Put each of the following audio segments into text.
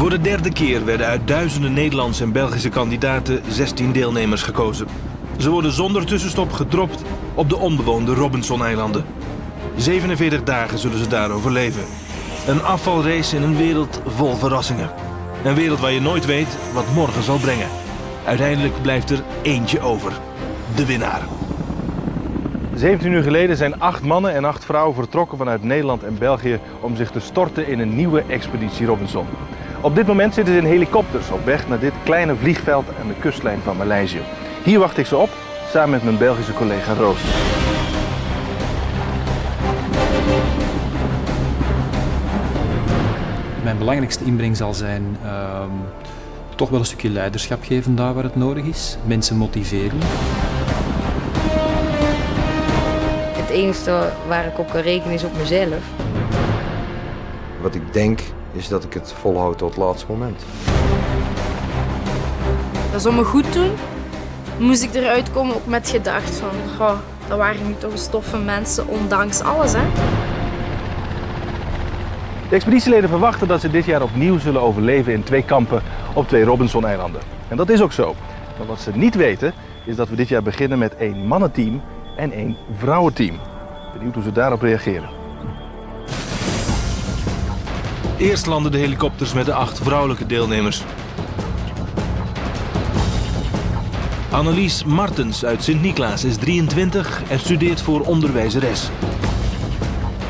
Voor de derde keer werden uit duizenden Nederlandse en Belgische kandidaten 16 deelnemers gekozen. Ze worden zonder tussenstop gedropt op de onbewoonde Robinson-eilanden. 47 dagen zullen ze daar overleven. Een afvalrace in een wereld vol verrassingen. Een wereld waar je nooit weet wat morgen zal brengen. Uiteindelijk blijft er eentje over. De winnaar. 17 uur geleden zijn 8 mannen en 8 vrouwen vertrokken vanuit Nederland en België om zich te storten in een nieuwe expeditie Robinson. Op dit moment zitten ze in helikopters op weg naar dit kleine vliegveld aan de kustlijn van Maleisië. Hier wacht ik ze op, samen met mijn Belgische collega Roos. Mijn belangrijkste inbreng zal zijn toch wel een stukje leiderschap geven daar waar het nodig is. Mensen motiveren. Het enige waar ik op kan rekenen is op mezelf. Wat ik denk is dat ik het volhoud tot het laatste moment. Dat zou me goed doen. Moest ik eruit komen ook met gedacht van, goh, dat waren nu toch een stoffe mensen, ondanks alles, hè. De expeditieleden verwachten dat ze dit jaar opnieuw zullen overleven in 2 kampen op 2 Robinson-eilanden. En dat is ook zo. Maar wat ze niet weten is dat we dit jaar beginnen met 1 mannenteam en 1 vrouwenteam. Benieuwd hoe ze daarop reageren. Eerst landen de helikopters met de 8 vrouwelijke deelnemers. Annelies Martens uit Sint-Niklaas is 23 en studeert voor onderwijzeres.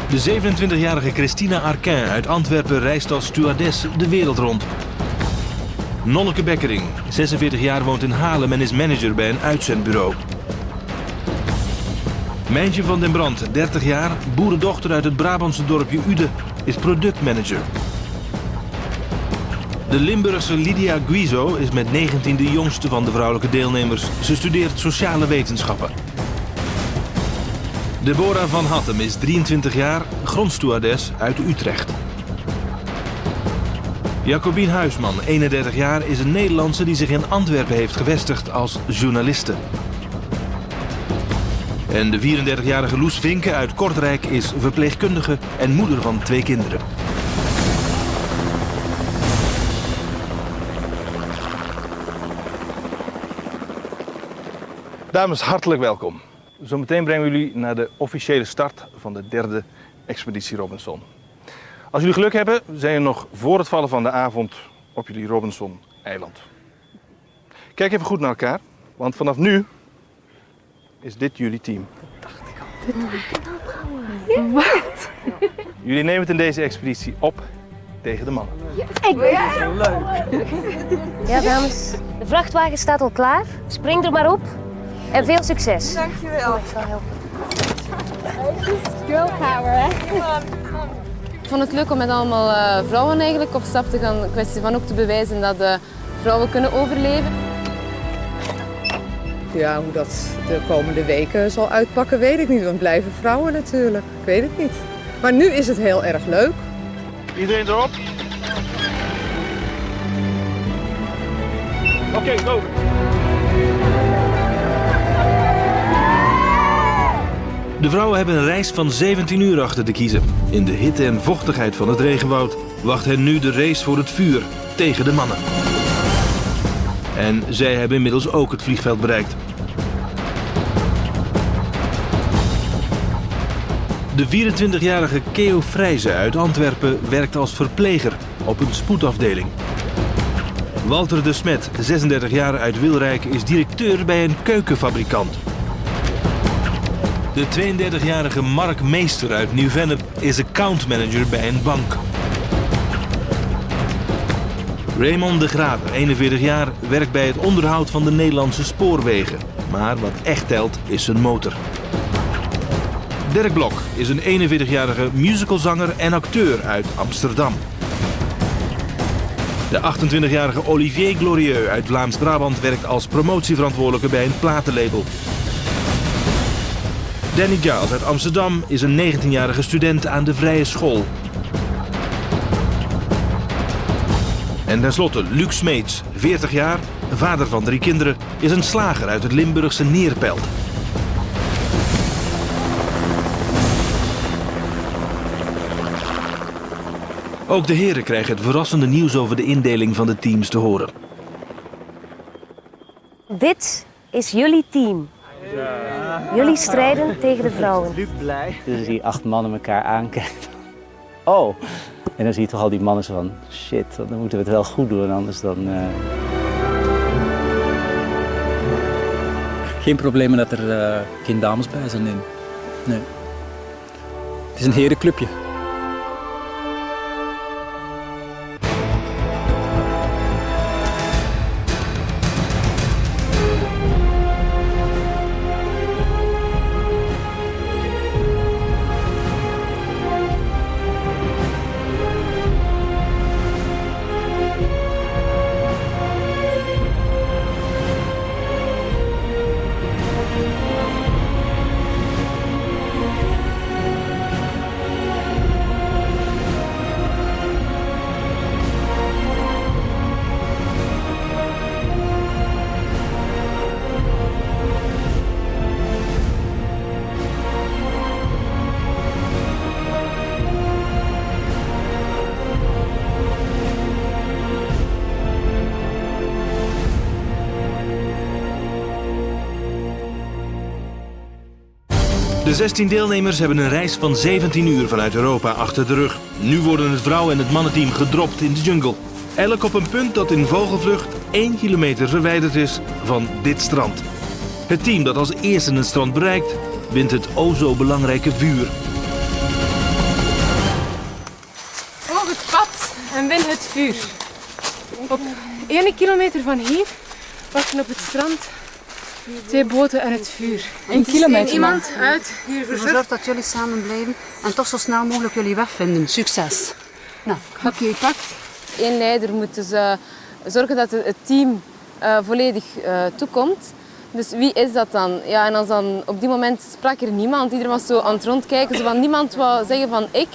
De 27-jarige Christina Arquin uit Antwerpen reist als stewardess de wereld rond. Nonneke Bekkering, 46 jaar, woont in Haarlem en is manager bij een uitzendbureau. Mijntje van den Brand, 30 jaar, boerendochter uit het Brabantse dorpje Ude, is productmanager. De Limburgse Lydia Guizo is met 19 de jongste van de vrouwelijke deelnemers. Ze studeert sociale wetenschappen. Deborah van Hattem is 23 jaar, grondstewardess uit Utrecht. Jacobien Huisman, 31 jaar, is een Nederlandse die zich in Antwerpen heeft gevestigd als journaliste. En de 34-jarige Loes Vinke uit Kortrijk is verpleegkundige en moeder van 2 kinderen. Dames, hartelijk welkom. Zometeen brengen we jullie naar de officiële start van de 3e expeditie Robinson. Als jullie geluk hebben, zijn jullie nog voor het vallen van de avond op jullie Robinson-eiland. Kijk even goed naar elkaar, want vanaf nu is dit jullie team. Wat? Jullie nemen het in deze expeditie op tegen de mannen. Ik vind het zo leuk. Ja, dames, de vrachtwagen staat al klaar. Spring er maar op en veel succes. Dankjewel. Ik zal helpen. Girl power, hè? Ik vond het leuk om met allemaal vrouwen eigenlijk op stap te gaan. Een kwestie van ook te bewijzen dat vrouwen kunnen overleven. Ja, hoe dat de komende weken zal uitpakken, weet ik niet. Want blijven vrouwen natuurlijk. Ik weet het niet. Maar nu is het heel erg leuk. Iedereen erop? Oké, go! De vrouwen hebben een reis van 17 uur achter te kiezen. In de hitte en vochtigheid van het regenwoud wacht hen nu de race voor het vuur tegen de mannen. En zij hebben inmiddels ook het vliegveld bereikt. De 24-jarige Keo Vrijze uit Antwerpen werkt als verpleger op een spoedafdeling. Walter de Smet, 36 jaar uit Wilrijk, is directeur bij een keukenfabrikant. De 32-jarige Mark Meester uit Nieuw-Vennep is accountmanager bij een bank. Raymond de Graver, 41 jaar, werkt bij het onderhoud van de Nederlandse spoorwegen. Maar wat echt telt is zijn motor. Dirk Blok is een 41-jarige musicalzanger en acteur uit Amsterdam. De 28-jarige Olivier Glorieux uit Vlaams-Brabant werkt als promotieverantwoordelijke bij een platenlabel. Danny Giles uit Amsterdam is een 19-jarige student aan de vrije school. En tenslotte Luc Smeets, 40 jaar, vader van 3 kinderen, is een slager uit het Limburgse Neerpelt. Ook de heren krijgen het verrassende nieuws over de indeling van de teams te horen. Dit is jullie team. Jullie strijden tegen de vrouwen. Dus die 8 mannen elkaar aankijken. Oh! En dan zie je toch al die mannen zo van, shit, dan moeten we het wel goed doen, anders dan... Geen problemen dat er geen dames bij zijn, nee. Nee. Het is een herenclubje. De 16 deelnemers hebben een reis van 17 uur vanuit Europa achter de rug. Nu worden het vrouwen- en het mannenteam gedropt in de jungle. Elk op een punt dat in vogelvlucht 1 kilometer verwijderd is van dit strand. Het team dat als eerste het strand bereikt, wint het o zo belangrijke vuur. Volg het pad en win het vuur. Op 1 kilometer van hier wachten op het strand 2 boten en het vuur. 1 kilometer. Iemand uit hier Zorg dat jullie samen blijven en toch zo snel mogelijk jullie weg vinden. Succes. Nou, Oké, pakt. 1 leider moet dus zorgen dat het team volledig toekomt. Dus wie is dat dan? Ja, en als dan op die moment sprak er niemand. Iedereen was zo aan het rondkijken. Zo van, niemand wou zeggen van ik.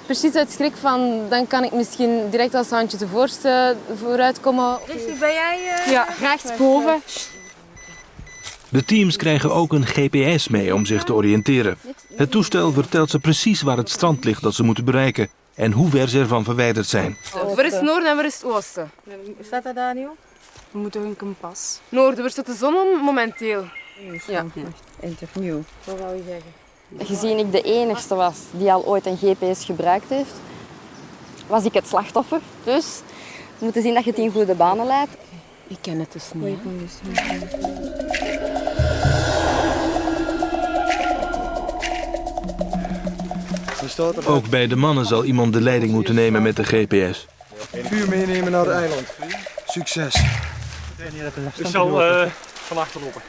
Precies uit schrik van, dan kan ik misschien direct als handje tevoorschijn vooruit komen. Christy, ben jij... Ja, rechtsboven. De teams krijgen ook een GPS mee om zich te oriënteren. Het toestel vertelt ze precies waar het strand ligt dat ze moeten bereiken en hoe ver ze ervan verwijderd zijn. Waar is het noorden en waar is het oosten? Staat dat daar niet op? We moeten een kompas. Noorden, waar staat de zon momenteel? Ja. Interview. Wat wou je zeggen? Gezien ik de enigste was die al ooit een GPS gebruikt heeft, was ik het slachtoffer. Dus we moeten zien dat je het in goede banen leidt. Ik ken het dus niet. Ook bij de mannen zal iemand de leiding moeten nemen met de GPS. Vuur meenemen naar het eiland. Succes. Ik zal van achter lopen.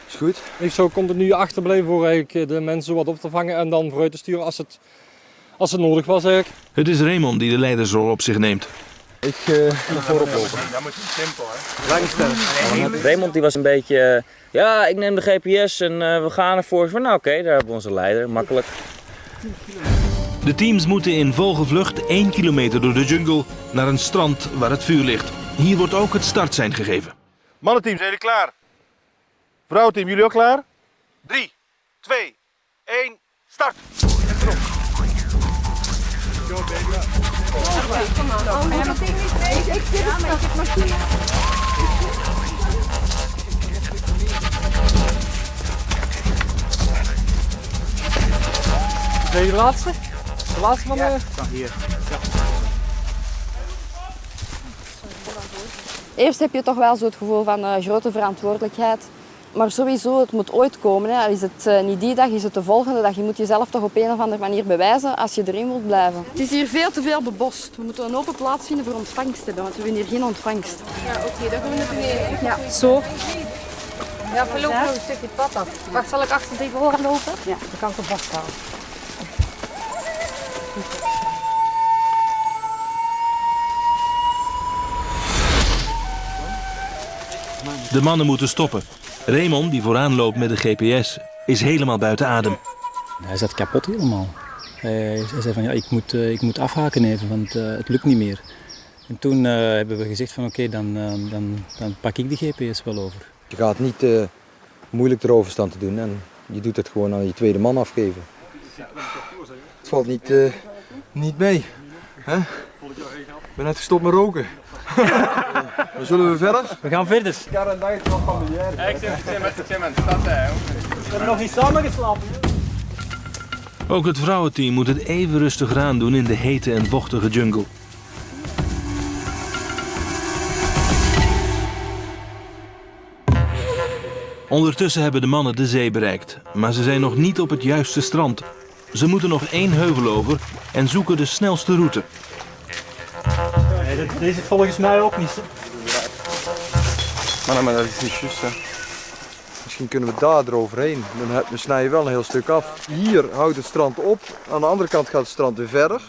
Is goed. Ik zou continu achterblijven voor eigenlijk de mensen wat op te vangen en dan vooruit te sturen als het nodig was eigenlijk. Het is Raymond die de leidersrol op zich neemt. Ik ga voorop lopen. Dat moet simpel, hè? Raymond die was een beetje, ja, ik neem de GPS en we gaan ervoor. Van, nou oké, daar hebben we onze leider, makkelijk. De teams moeten in vogelvlucht 1 kilometer door de jungle naar een strand waar het vuur ligt. Hier wordt ook het startsein gegeven. Mannenteam, zijn jullie klaar? Vrouwenteam, jullie ook klaar? 3, 2, 1, start! Ben je de laatste? De laatste van de... Ja, hier. Ja. Eerst heb je toch wel zo het gevoel van grote verantwoordelijkheid. Maar sowieso, het moet ooit komen. Hè. Is het niet die dag, is het de volgende dag. Je moet jezelf toch op een of andere manier bewijzen als je erin wilt blijven. Het is hier veel te veel bebost. We moeten een open plaats vinden voor ontvangst hebben, want we hebben hier geen ontvangst. Ja, oké, dan gaan we naar beneden. Ja. Zo. Ja, we lopen nog een stukje pad af. Wacht, zal ik achter tegen horen lopen? Ja, dan kan ik hem vasthouden. De mannen moeten stoppen. Raymond, die vooraan loopt met de GPS, is helemaal buiten adem. Hij zat kapot helemaal. Hij zei van ja, ik moet afhaken even, want het lukt niet meer. En toen hebben we gezegd van oké, dan pak ik de GPS wel over. Je gaat niet moeilijk erover staan te doen en je doet het gewoon aan je tweede man afgeven. Het valt niet mee. Hè? Ik ben net gestopt met roken. Dan zullen we verder? We gaan verder. Karen, dat is wel familiair. Ik zit met de stad, hè. We hebben nog niet samen geslapen. Ook het vrouwenteam moet het even rustig aan doen in de hete en vochtige jungle. Ondertussen hebben de mannen de zee bereikt, maar ze zijn nog niet op het juiste strand. Ze moeten nog 1 heuvel over en zoeken de snelste route. Nee, deze is volgens mij ook niet. Maar dat is niet juist, hè. Misschien kunnen we daar eroverheen. Dan snij je wel een heel stuk af. Hier houdt het strand op, aan de andere kant gaat het strand weer verder.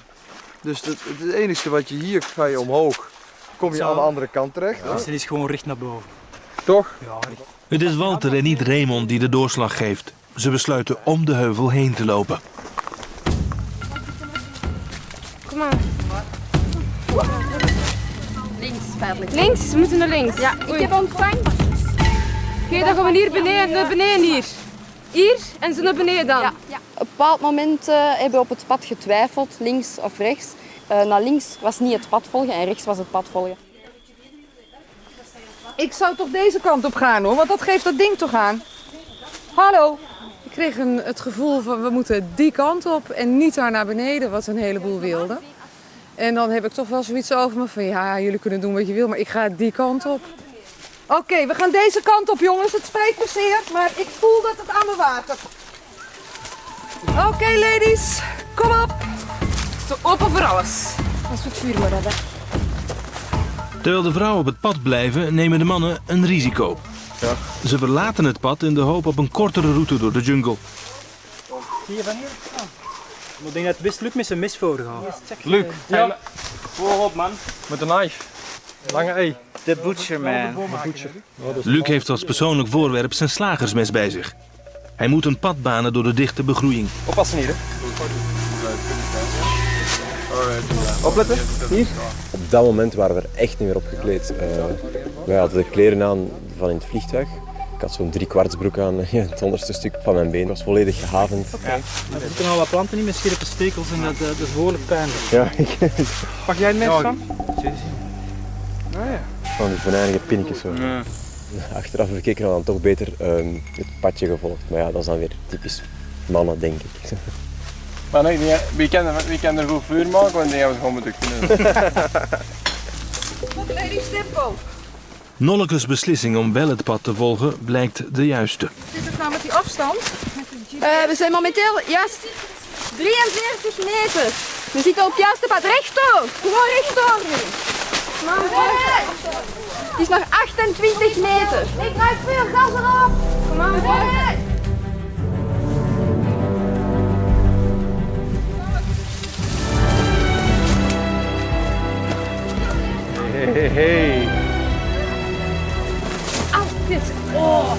Dus het enige wat je hier ga je omhoog, kom je aan de andere kant terecht. Ja, dus het is gewoon recht naar boven. Toch? Ja. Het is Walter en niet Raymond die de doorslag geeft. Ze besluiten om de heuvel heen te lopen. Kom maar. Links, feitelijk. Links, we moeten naar links. Ja, ik heb ontvang. Oké, dan gaan we hier beneden, naar beneden hier. Hier en zo naar beneden dan. Ja. Op een bepaald moment hebben we op het pad getwijfeld, links of rechts. Naar links was niet het pad volgen en rechts was het pad volgen. Ik zou toch deze kant op gaan hoor, want dat geeft dat ding toch aan. Hallo. Ik kreeg het gevoel van we moeten die kant op en niet daar naar beneden, wat een heleboel wilden. En dan heb ik toch wel zoiets over me van ja, jullie kunnen doen wat je wil, maar ik ga die kant op. Oké, we gaan deze kant op jongens, het spijt me zeer, maar ik voel dat het aan me watert. Oké, ladies, kom op. Zo open voor alles. Als we het vuur maar hebben. Terwijl de vrouwen op het pad blijven, nemen de mannen een risico. Ja. Ze verlaten het pad in de hoop op een kortere route door de jungle. Zie je van hier? Ik denk dat het best lukt met zijn mes voorgaan. Luc, Ja. Voorop man. met een knife. Lange E. De butcher man. Luc heeft als persoonlijk voorwerp zijn slagersmes bij zich. Hij moet een pad banen door de dichte begroeiing. Oppassen hier, hè. Opletten, hier. Op dat moment waren we er echt niet meer op gekleed. Wij hadden de kleren aan van in het vliegtuig. Ik had zo'n 3/4 aan, het onderste stuk van mijn been was volledig gehavend. Ja. Er zitten al wat planten in met scherpe stekels en dat is behoorlijk pijnlijk. Ja, Pak jij het mes van? Van die venijnige pinnetjes zo. Ja. Achteraf bekeken we dan toch beter het padje gevolgd. Maar ja, dat is dan weer typisch mannen, denk ik. Maar nee, wie kan er goed vuur maken, want die hebben we gewoon moeten kunnen. Ladies, tempo. Nollekes beslissing om wel het pad te volgen blijkt de juiste. Zit het nou met die afstand? We zijn momenteel juist 43 meter. We zitten op het juiste pad. Rechtdoor. Gewoon rechtdoor nu. Kom aan, het is nog 28 meter. Ik krijg veel gas erop. Kom aan, Hey. Au, dit. Oh.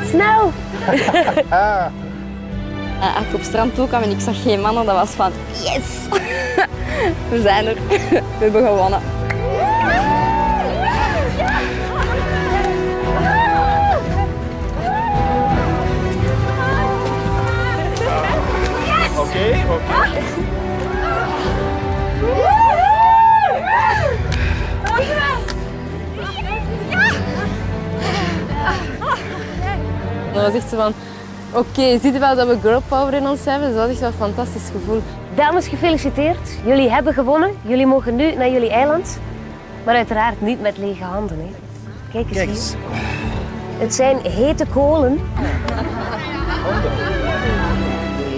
Snel. Als ik op het strand toe kwam en ik zag geen mannen, dat was van yes. We zijn er. We hebben gewonnen. Oké. Dat was echt zo van, oké, zie je wel dat we girl power in ons hebben? Dus dat is echt wel een fantastisch gevoel. Dames, gefeliciteerd. Jullie hebben gewonnen. Jullie mogen nu naar jullie eiland. Maar uiteraard niet met lege handen. Hè. Kijk eens hier. Het zijn hete kolen.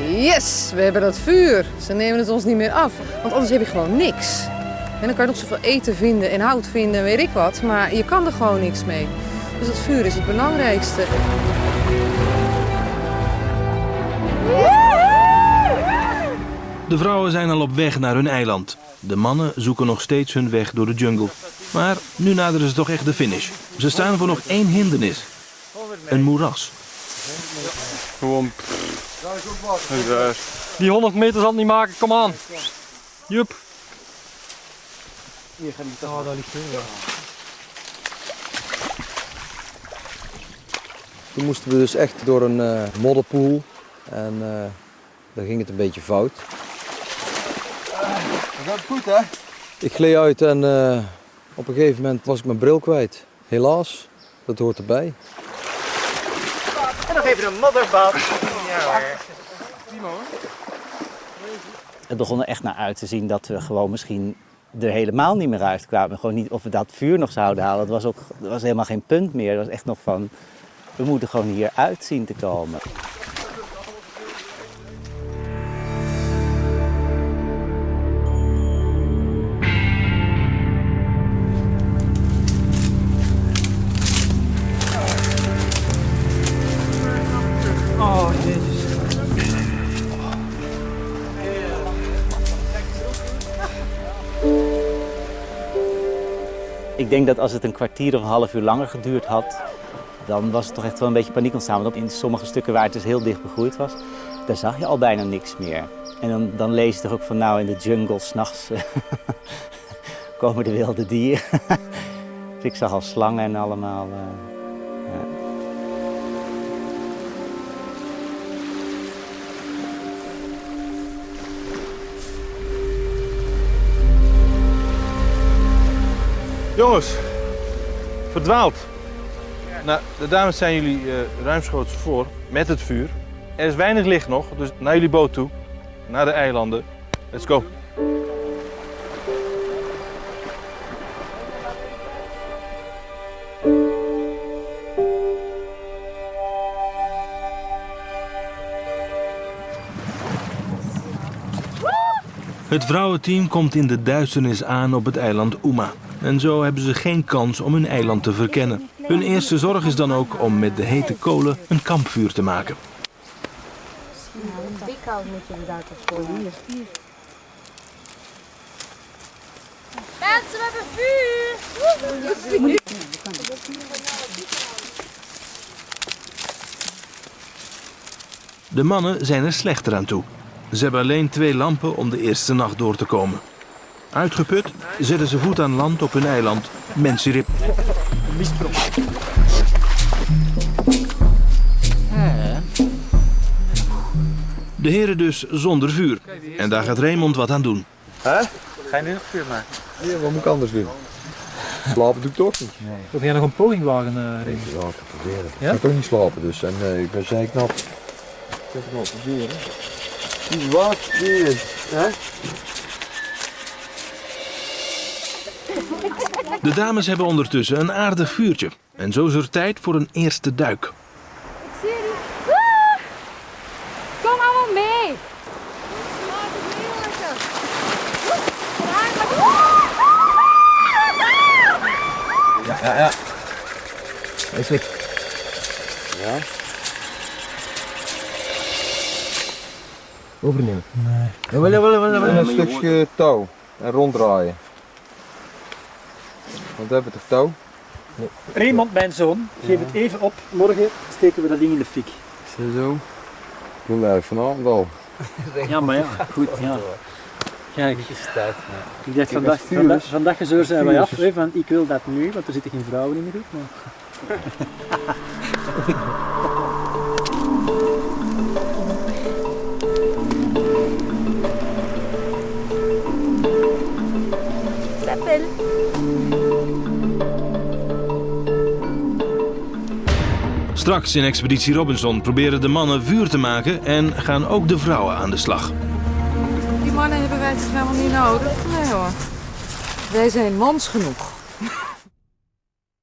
Yes, we hebben dat vuur. Ze nemen het ons niet meer af, want anders heb je gewoon niks. En dan kan je nog zoveel eten vinden en hout vinden en weet ik wat, maar je kan er gewoon niks mee. Dus het vuur is het belangrijkste. De vrouwen zijn al op weg naar hun eiland. De mannen zoeken nog steeds hun weg door de jungle. Maar nu naderen ze toch echt de finish. Ze staan voor nog 1 hindernis. Een moeras. Gewoon. Die 100 meter zal het niet maken, kom aan. Jup. Hier gaat niet. Oh, daar ligt heel. Toen moesten we dus echt door een modderpoel en daar ging het een beetje fout. Dat gaat goed, hè? Ik gleed uit en op een gegeven moment was ik mijn bril kwijt. Helaas, dat hoort erbij. En nog even een modderbad. Ja hoor. Prima hoor. Het begon er echt naar uit te zien dat we gewoon misschien er helemaal niet meer uitkwamen. Gewoon niet of we dat vuur nog zouden halen. Dat was helemaal geen punt meer. Dat was echt nog van, we moeten gewoon hier uit zien te komen. Oh, jezus. Ik denk dat als het een kwartier of een half uur langer geduurd had, dan was het toch echt wel een beetje paniek ontstaan. Want in sommige stukken waar het dus heel dicht begroeid was, daar zag je al bijna niks meer. En dan lees je toch ook van nou in de jungle s'nachts komen de wilde dieren. Dus ik zag al slangen en allemaal. Ja. Jongens, verdwaald. Nou, de dames zijn jullie ruimschoots voor met het vuur. Er is weinig licht nog, dus naar jullie boot toe. Naar de eilanden. Let's go. Het vrouwenteam komt in de duisternis aan op het eiland Uma. En zo hebben ze geen kans om hun eiland te verkennen. Hun eerste zorg is dan ook om met de hete kolen een kampvuur te maken. Dik hout moet je daar toch voor hier. Mensen, we hebben vuur! De mannen zijn er slechter aan toe. Ze hebben alleen 2 lampen om de eerste nacht door te komen. Uitgeput zetten ze voet aan land op hun eiland, Mensirip. De heren dus zonder vuur. En daar gaat Raymond wat aan doen. Hè? Ga je nu nog vuur maken? Ja, wat moet ik anders doen? Slapen doe ik toch niet. Nee. Wil jij nog een poging wagen, Raymond? Ja, ik ga proberen. Ja? Ik ga toch niet slapen dus. En ik ben zeiknat. Ik ga het wel proberen. Wat is, hè? De dames hebben ondertussen een aardig vuurtje. En zo is er tijd voor een eerste duik. Kom allemaal mee! Ja. Is goed. Ja. Overnemen. Nee. En een stukje touw. En ronddraaien. Want we hebben toch touw? Nee. Raymond, mijn zoon, geef het even op. Morgen steken we dat ding in de fik. Is dat zo? Ik wil eigenlijk vanavond al. Ja, maar ja, goed. Ja. Kijk, ik dacht vandaag gezeur zijn wij af, hè, van ik wil dat nu, want er zitten geen vrouwen in de groep. Maar... Straks in Expeditie Robinson proberen de mannen vuur te maken en gaan ook de vrouwen aan de slag. Die mannen hebben wij toch helemaal niet nodig? Nee hoor. Wij zijn mans genoeg.